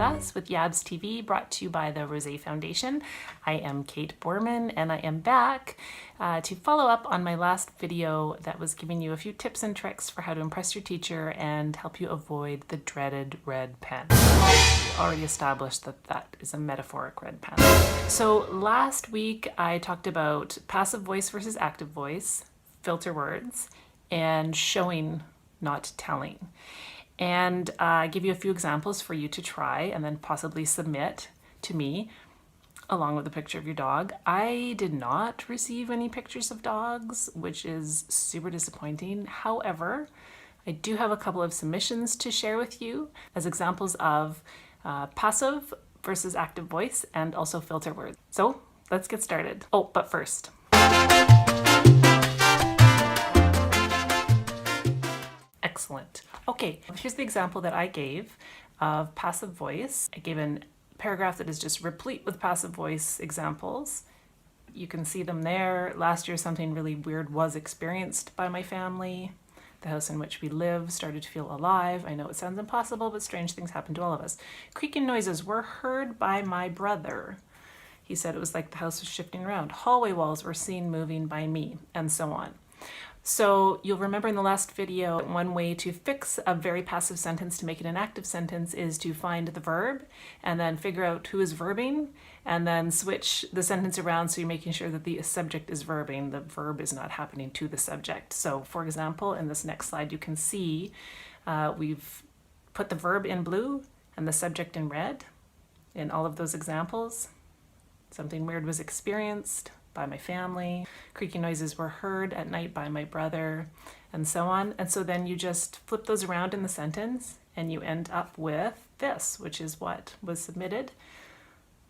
Us with Yabs TV, brought to you by the Rosé Foundation. I am Kate Boorman, and I am back to follow up on my last video that was giving you a few tips and tricks for how to impress your teacher and help you avoid the dreaded red pen. We already established that that is a metaphoric red pen. So last week I talked about passive voice versus active voice, filter words, and showing, not telling. And give you a few examples for you to try and then possibly submit to me along with a picture of your dog. I did not receive any pictures of dogs, which is super disappointing. However, I do have a couple of submissions to share with you as examples of passive versus active voice and also filter words. So let's get started. Oh, but first. Excellent. Okay, here's the example that I gave of passive voice. I gave a paragraph that is just replete with passive voice examples. You can see them there. Last year, something really weird was experienced by my family. The house in which we live started to feel alive. I know it sounds impossible, but strange things happen to all of us. Creaking noises were heard by my brother. He said it was like the house was shifting around. Hallway walls were seen moving by me, and so on. So you'll remember in the last video, one way to fix a very passive sentence to make it an active sentence is to find the verb and then figure out who is verbing and then switch the sentence around so you're making sure that the subject is verbing. The verb is not happening to the subject. So for example, in this next slide, you can see we've put the verb in blue and the subject in red in all of those examples. Something weird was experienced by my family, creaking noises were heard at night by my brother, and so on. And so then you just flip those around in the sentence and you end up with this, which is what was submitted.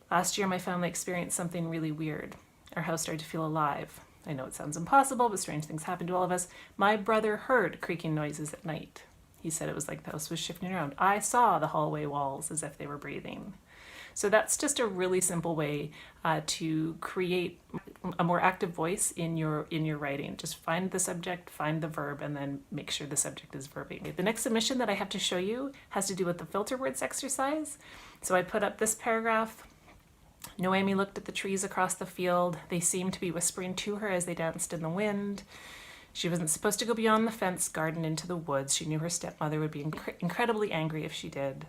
Last year, my family experienced something really weird. Our house started to feel alive. I know it sounds impossible, but strange things happen to all of us. My brother heard creaking noises at night. He said it was like the house was shifting around. I saw the hallway walls as if they were breathing. So that's just a really simple way to create a more active voice in your writing. Just find the subject, find the verb, and then make sure the subject is verbing. The next submission that I have to show you has to do with the filter words exercise. So I put up this paragraph. Noemi looked at the trees across the field. They seemed to be whispering to her as they danced in the wind. She wasn't supposed to go beyond the fence garden into the woods. She knew her stepmother would be incredibly angry if she did.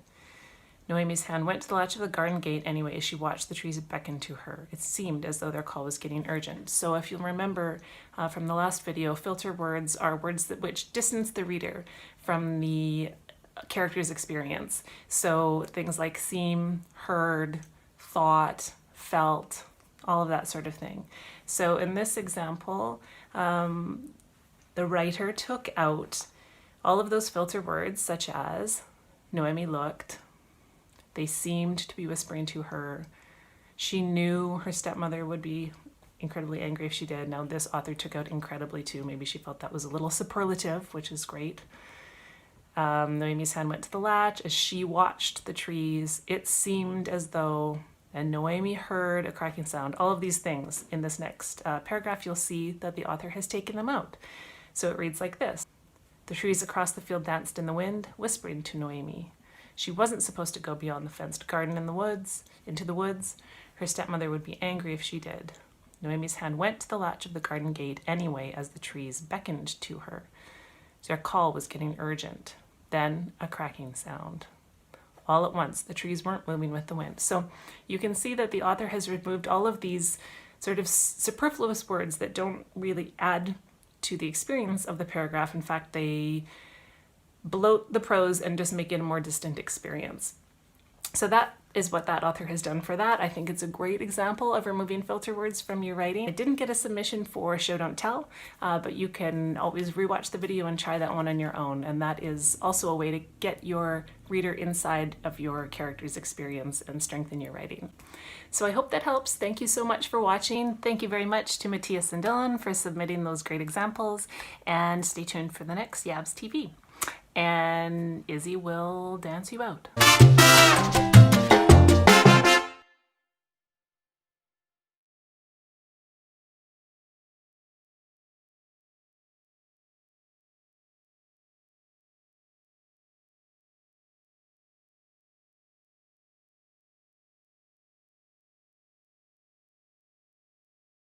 Noemi's hand went to the latch of the garden gate anyway as she watched the trees beckon to her. It seemed as though their call was getting urgent. So if you'll remember from the last video, filter words are words which distance the reader from the character's experience. So things like seem, heard, thought, felt, all of that sort of thing. So in this example, the writer took out all of those filter words such as Noemi looked, they seemed to be whispering to her. She knew her stepmother would be incredibly angry if she did. Now this author took out incredibly too. Maybe she felt that was a little superlative, which is great. Noemi's hand went to the latch. As she watched the trees, it seemed as though, and Noemi heard a cracking sound. All of these things in this next paragraph, you'll see that the author has taken them out. So it reads like this. The trees across the field danced in the wind, whispering to Noemi. She wasn't supposed to go beyond the fenced garden into the woods. Her stepmother would be angry if she did. Noemi's hand went to the latch of the garden gate anyway as the trees beckoned to her. Their call was getting urgent. Then a cracking sound. All at once, the trees weren't moving with the wind. So you can see that the author has removed all of these sort of superfluous words that don't really add to the experience of the paragraph. In fact, they bloat the prose and just make it a more distant experience. So that is what that author has done for that. I think it's a great example of removing filter words from your writing. I didn't get a submission for Show Don't Tell, but you can always rewatch the video and try that one on your own. And that is also a way to get your reader inside of your character's experience and strengthen your writing. So I hope that helps. Thank you so much for watching. Thank you very much to Matthias and Dylan for submitting those great examples. And stay tuned for the next Yabs TV. And Izzy will dance you out.